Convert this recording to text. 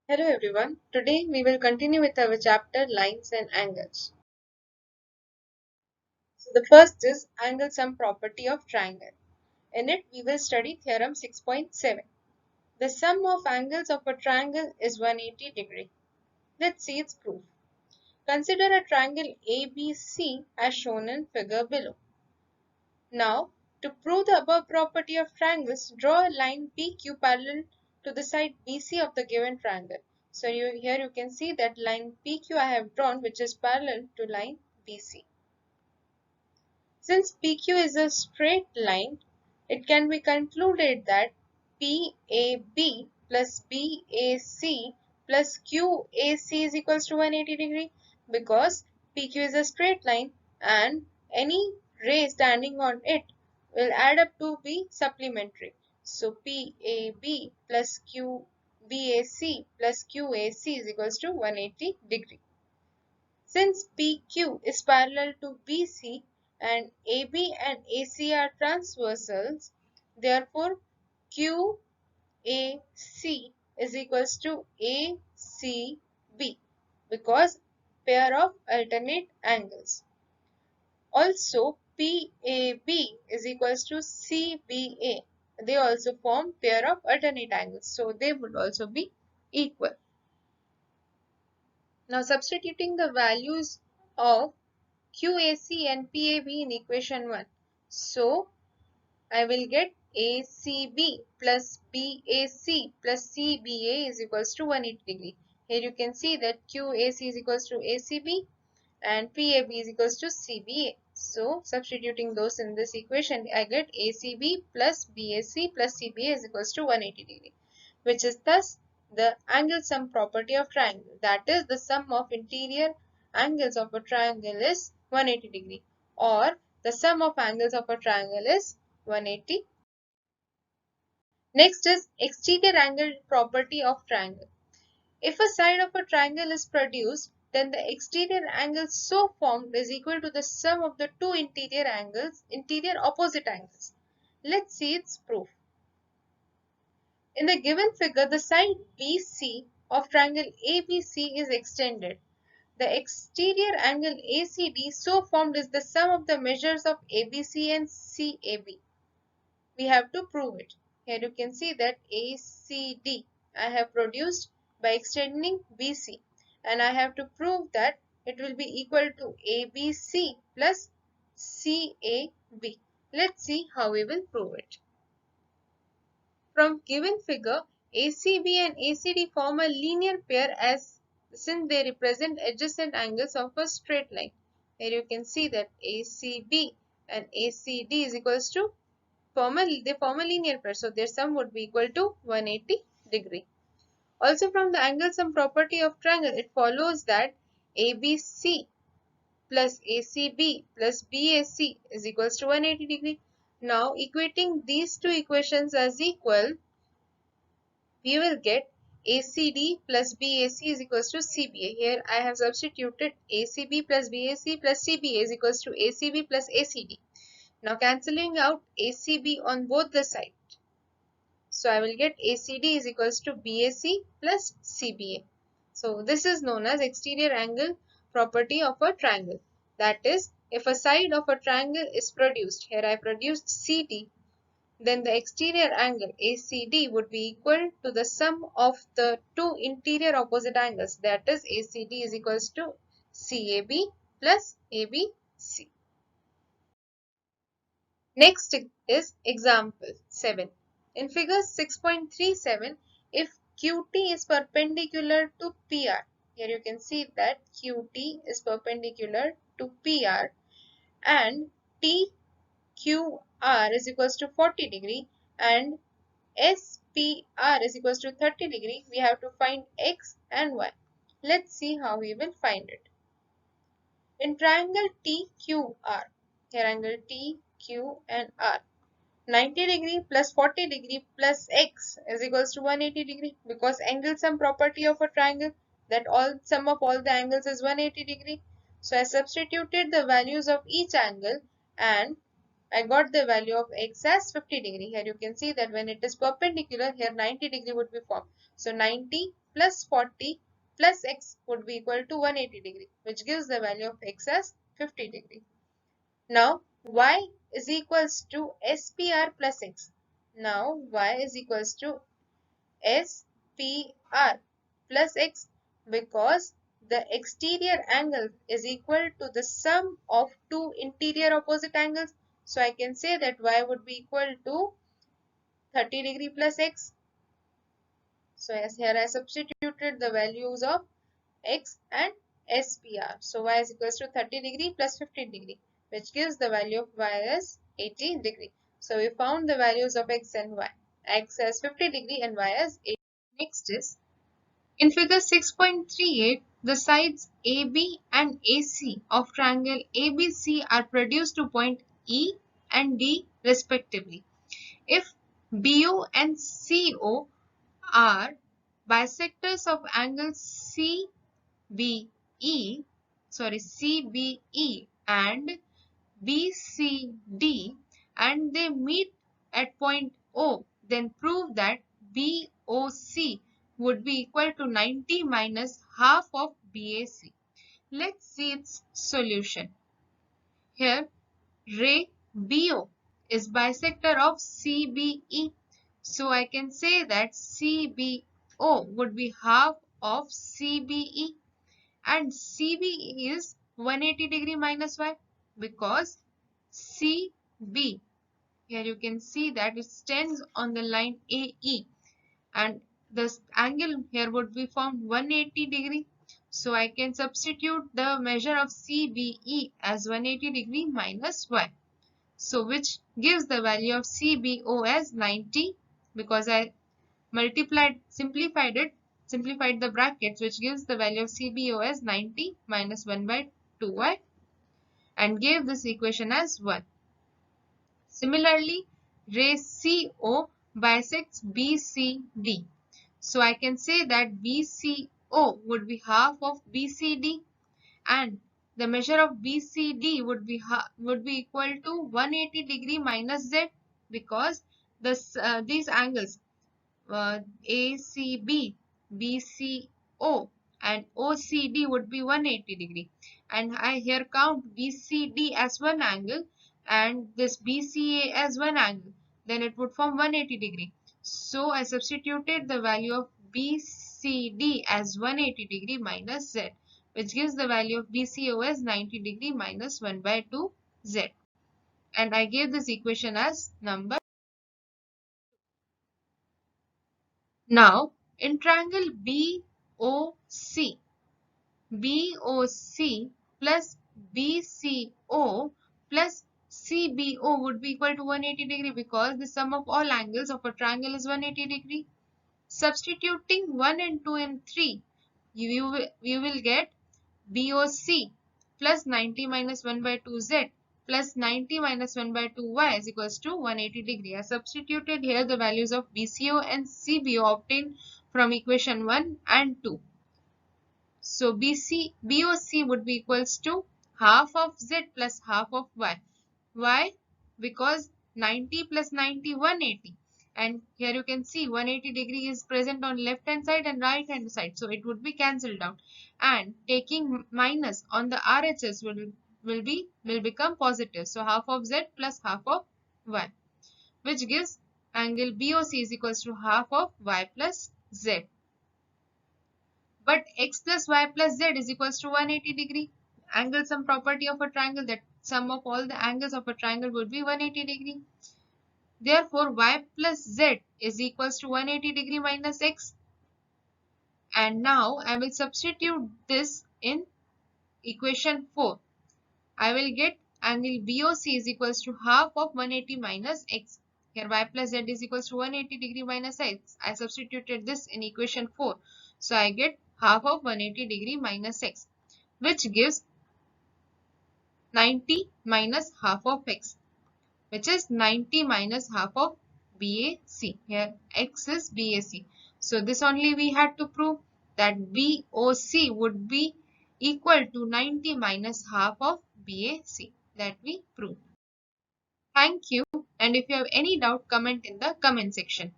Hello everyone. Today we will continue with our chapter Lines and Angles. So the first is angle sum property of triangle. In it we will study theorem 6.7. The sum of angles of a triangle is 180 degree. Let's see its proof. Consider a triangle ABC as shown in figure below. Now to prove the above property of triangles, draw a line PQ parallel to the side BC of the given triangle. So here you can see that line PQ I have drawn, which is parallel to line BC. Since PQ is a straight line, it can be concluded that PAB plus BAC plus QAC is equals to 180 degree, because PQ is a straight line and any ray standing on it will add up to be supplementary. So PAB plus QBAC plus QAC is equals to 180 degree. Since PQ is parallel to BC and AB and AC are transversals, therefore QAC is equals to ACB, because pair of alternate angles. Also PAB is equals to CBA. They also form pair of alternate angles, so they would also be equal. Now substituting the values of QAC and PAB in equation 1. So I will get ACB plus BAC plus CBA is equals to 180 degree. Here you can see that QAC is equals to ACB and PAB is equals to CBA. So substituting those in this equation, I get ACB plus BAC plus CBA is equals to 180 degree, which is thus the angle sum property of triangle. That is, the sum of interior angles of a triangle is 180 degree, or the sum of angles of a triangle is 180. Next is exterior angle property of triangle. If a side of a triangle is produced, then the exterior angle so formed is equal to the sum of the two interior opposite angles. Let's see its proof. In the given figure, the side BC of triangle ABC is extended. The exterior angle ACD so formed is the sum of the measures of ABC and CAB. We have to prove it. Here you can see that ACD I have produced by extending BC, and I have to prove that it will be equal to ABC plus CAB. Let's see how we will prove it. From given figure, ACB and ACD form a linear pair since they represent adjacent angles of a straight line. Here you can see that ACB and ACD is equals to they form a linear pair, so their sum would be equal to 180 degree. Also from the angle sum property of triangle, it follows that ABC plus ACB plus BAC is equals to 180 degree. Now equating these two equations as equal, we will get ACD plus BAC is equals to CBA. Here I have substituted ACB plus BAC plus CBA is equals to ACB plus ACD. Now cancelling out ACB on both the sides. So I will get ACD is equals to BAC plus CBA. So this is known as exterior angle property of a triangle. That is, if a side of a triangle is produced, here I produced CD, then the exterior angle ACD would be equal to the sum of the two interior opposite angles, that is ACD is equals to CAB plus ABC. Next is example 7. In figure 6.37, if QT is perpendicular to PR, here you can see that QT is perpendicular to PR and TQR is equals to 40 degree and SPR is equals to 30 degree, we have to find X and Y. Let's see how we will find it. In triangle TQR, here angle TQ and R, 90 degree plus 40 degree plus X is equals to 180 degree, because angle sum property of a triangle, that all sum of all the angles is 180 degree. So I substituted the values of each angle and I got the value of X as 50 degree. Here you can see that when it is perpendicular, here 90 degree would be formed. So 90 plus 40 plus x would be equal to 180 degree, which gives the value of x as 50 degree. Now y is equals to SPR plus x. Now y is equals to SPR plus x because the exterior angle is equal to the sum of two interior opposite angles. So I can say that y would be equal to 30 degree plus x. So as here I substituted the values of x and SPR. So y is equals to 30 degree plus 15 degree, which gives the value of y as 80 degree. So we found the values of x and y. X as 50 degree and y as 80. Next is in figure 6.38, the sides AB and AC of triangle ABC are produced to point E and D respectively. If BO and CO are bisectors of angle CBE and BCD and they meet at point O, then prove that BOC would be equal to 90 minus half of BAC. Let's see its solution. Here, ray BO is bisector of CBE. So I can say that CBO would be half of CBE and CBE is 180 degree minus y because CB, here you can see that it stands on the line AE and this angle here would be formed 180 degree. So I can substitute the measure of CBE as 180 degree minus y. So which gives the value of CBO as 90 because I simplified the brackets, which gives the value of CBO as 90 minus 1 by 2y and gave this equation as 1. Similarly, ray CO bisects BCD. So I can say that BCO would be half of BCD and the measure of BCD would be equal to 180 degree minus z because these angles ACB, BCO and OCD would be 180 degree and I here count BCD as one angle and this BCA as one angle, then it would form 180 degree. So I substituted the value of BCD as 180 degree minus z, which gives the value of BCO as 90 degree minus 1 by 2 z. And I gave this equation as number. Now, in triangle BOC, BOC plus BCO plus CBO would be equal to 180 degree because the sum of all angles of a triangle is 180 degree. Substituting 1 and 2 and 3, you will get BOC plus 90 minus 1 by 2z plus 90 minus 1 by 2y is equals to 180 degree. I substituted here the values of BCO and CBO obtained from equation 1 and 2. So BOC would be equals to half of z plus half of y. Why? Because 90 plus 90, 180. And here you can see 180 degree is present on left hand side and right hand side. So it would be cancelled out. And taking minus on the RHS will become positive. So half of z plus half of y, which gives angle BOC is equals to half of y plus z. But x plus y plus z is equals to 180 degree. Angle sum property of a triangle, that sum of all the angles of a triangle would be 180 degree. Therefore, y plus z is equals to 180 degree minus x. And now I will substitute this in equation 4. I will get angle BOC is equals to half of 180 minus x. Here y plus z is equals to 180 degree minus x. I substituted this in equation 4. So I get half of 180 degree minus x, which gives 90 minus half of x, which is 90 minus half of BAC. Here x is BAC. So this only we had to prove that BOC would be equal to 90 minus half of BAC. That we proved. Thank you. And if you have any doubt, comment in the comment section.